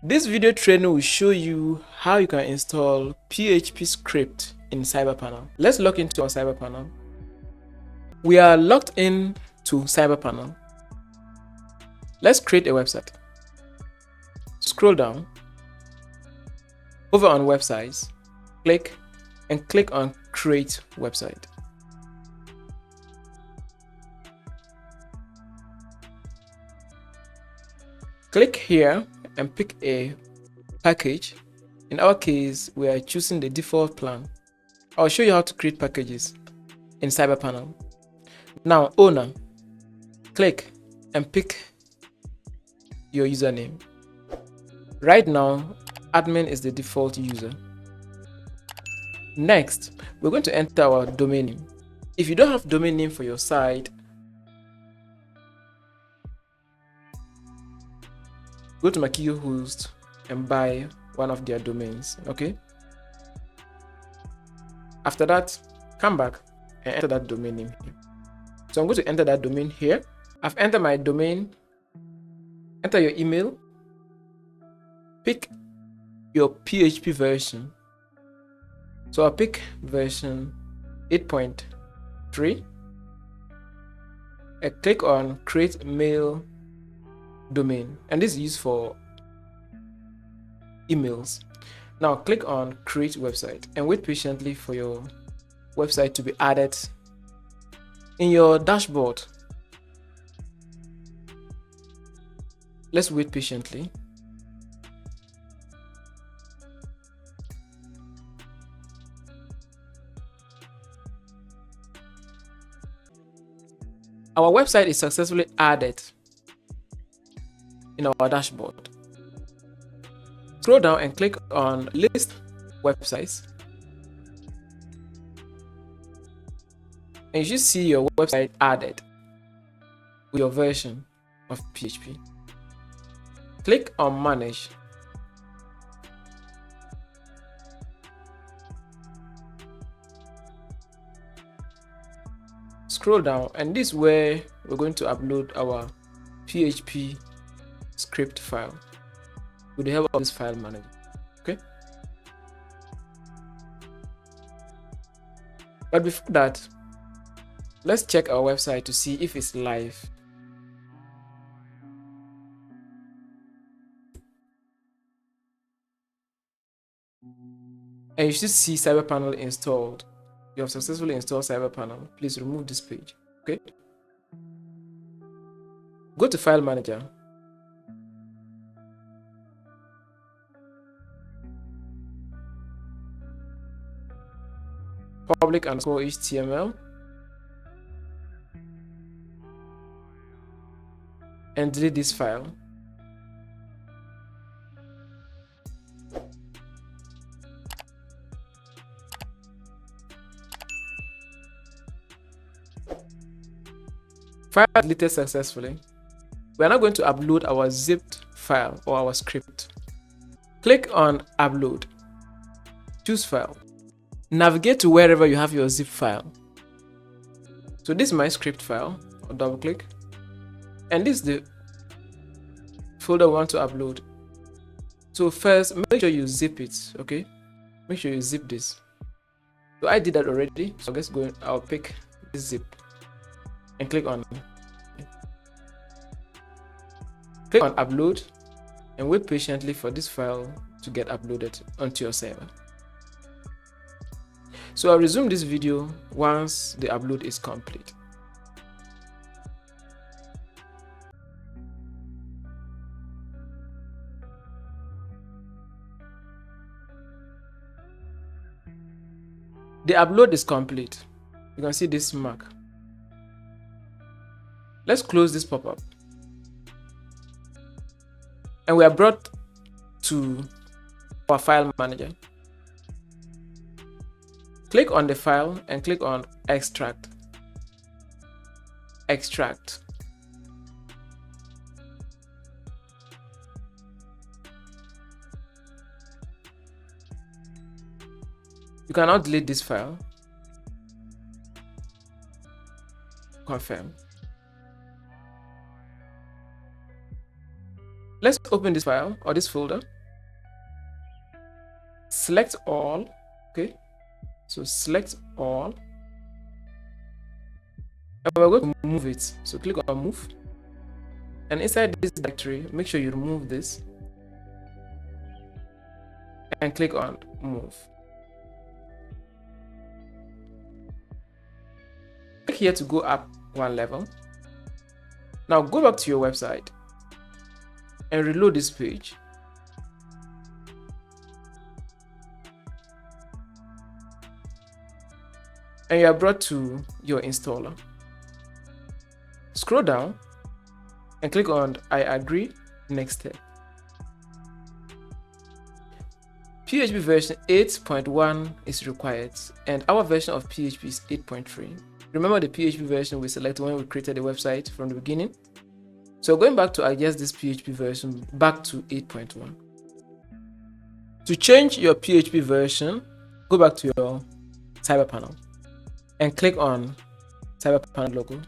This video training will show you how you can install PHP script in CyberPanel. Let's log into our CyberPanel. We are logged in to CyberPanel. Let's create a website. Scroll down, over on websites, click on create website. Click here and pick a package. In our case, we are choosing the default plan. I'll show you how to create packages in CyberPanel. Now, owner, click and pick your username. Right now, admin is the default user. Next, we're going to enter our domain name. If you don't have domain name for your site, go to Host and buy one of their domains, okay? After that, come back and enter that domain name here. So I'm going to enter that domain here. I've entered my domain. Enter your email. Pick your PHP version. So I'll pick version 8.3. And click on create mail domain, and this is used for emails. Now click on create website and wait patiently for your website to be added in your dashboard. Let's wait patiently. Our website is successfully added in our dashboard. Scroll down and click on list websites, and you should see your website added with your version of PHP. Click on manage. Scroll down, and this is where we're going to upload our PHP script file with the help of this file manager. Okay, but before that, let's check our website to see if it's live. And you should see CyberPanel installed. You have successfully installed CyberPanel. Please remove this page. Okay, go to file manager. public_html and delete this file. File deleted successfully. We are now going to upload our zipped file or our script. Click on upload. Choose file. Navigate to wherever you have your zip file. So this is my script file. I'll double click, and this is the folder we want to upload. So first, make sure you zip it. Okay, make sure you zip this. So I did that already, so let's go. I'll pick this zip and click on upload and wait patiently for this file to get uploaded onto your server. So I'll resume this video once the upload is complete. The upload is complete. You can see this mark. Let's close this pop-up. And we are brought to our file manager. Click on the file and click on extract. Extract. You cannot delete this file. Confirm. Let's open this file or this folder. Select all. Okay, so select all, and we're going to move it. So click on move, and inside this directory, make sure you remove this and click on move. Click here to go up one level. Now go back to your website and reload this page. And you are brought to your installer. Scroll down and click on I agree, next step. PHP version 8.1 is required, and our version of PHP is 8.3. Remember the PHP version we selected when we created the website from the beginning? So going back to adjust this PHP version back to 8.1. To change your PHP version, go back to your CyberPanel and click on CyberPanel logo.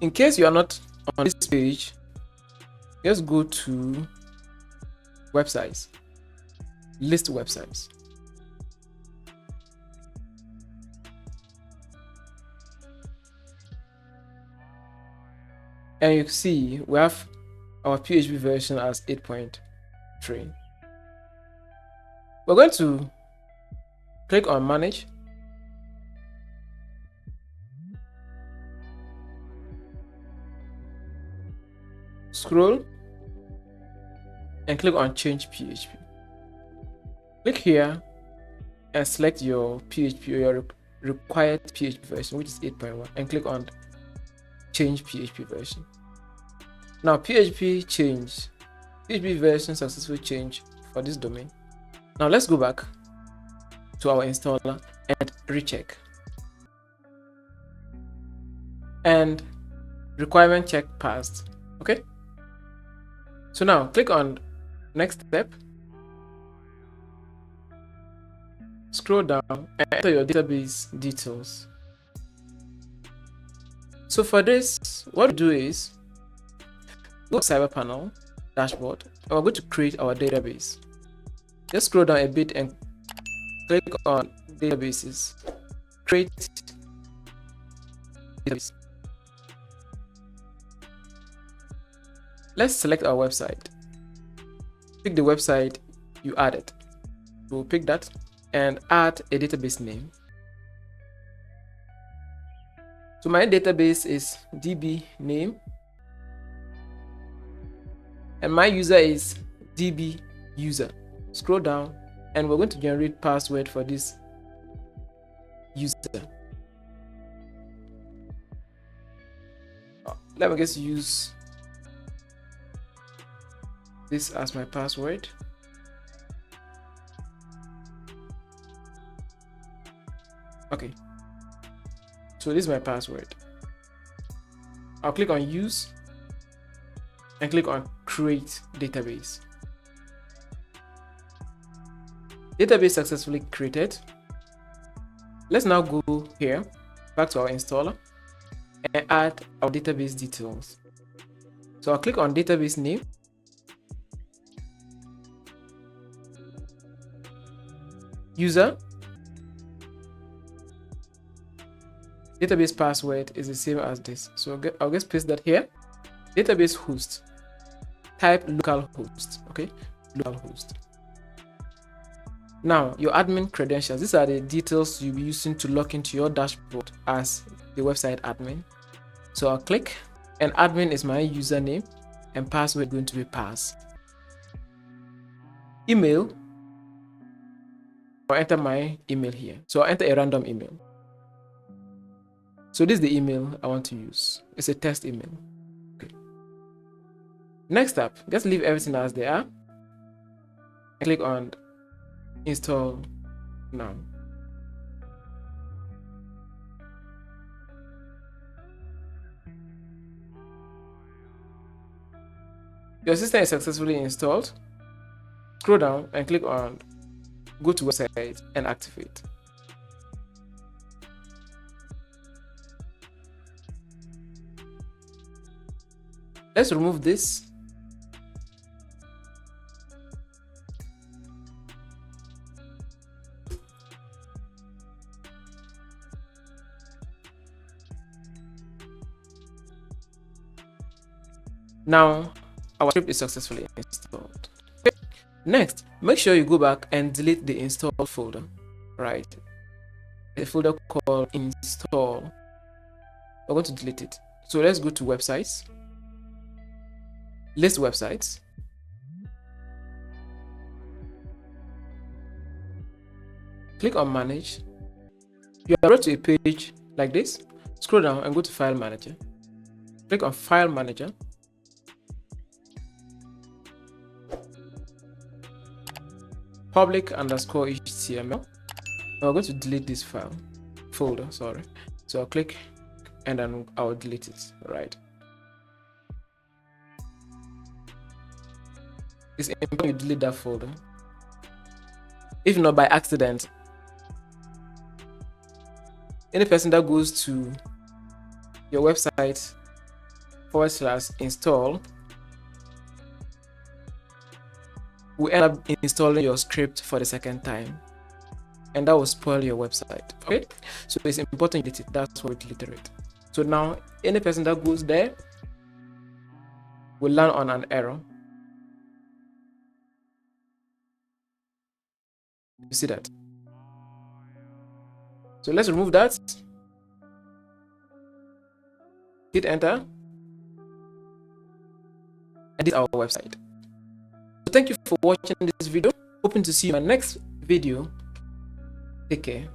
In case you are not on this page, just go to websites, list websites. And you see we have our PHP version as 8.3. We're going to click on manage. Scroll and click on change PHP. Click here and select your PHP or your required PHP version, which is 8.1, and click on change PHP version. Now PHP change, PHP version successfully changed for this domain. Now let's go back to our installer and recheck. And requirement check passed. Okay. So now click on next step. Scroll down and enter your database details. So for this, what we do is go to CyberPanel dashboard, and we're going to create our database. Just scroll down a bit and click on databases. Create database. Let's select our website. Pick the website you added. We'll pick that and add a database name. So my database is db name, and my user is db user. Scroll down and we're going to generate password for this user. Let me just use this as my password. Okay, so this is my password. I'll click on use and click on create database. Database successfully created. Let's now go here back to our installer and add our database details. So I'll click on database name, user, database password is the same as this, so I'll just paste that here. Database host, type localhost. Okay, localhost. Now your admin credentials, these are the details you'll be using to log into your dashboard as the website admin. So I'll click, and admin is my username and password going to be pass. Email, I'll enter my email here. So I'll enter a random email. So this is the email I want to use. It's a test email. Okay. Next up, just leave everything as they are. Click on install now. Your system is successfully installed. Scroll down and click on go to website and activate. Let's remove this. Now our script is successfully installed. Okay. Next, make sure you go back and delete the installed folder. Right, a folder called install. We're going to delete it. So let's go to websites, list websites, click on manage. You are brought to a page like this. Scroll down and go to file manager. Click on file manager. public_html. We're going to delete this folder, sorry. So I'll click and then I'll delete it. Right. It's important you delete that folder. If not by accident, any person that goes to your website /install will end up installing your script for the second time, and that will spoil your website. Okay, so it's important you delete it. That's why we deleted it. So now any person that goes there will land on an error. You see that? So let's remove that. Hit enter. And this is our website. So thank you for watching this video. Hoping to see you in my next video. Take care.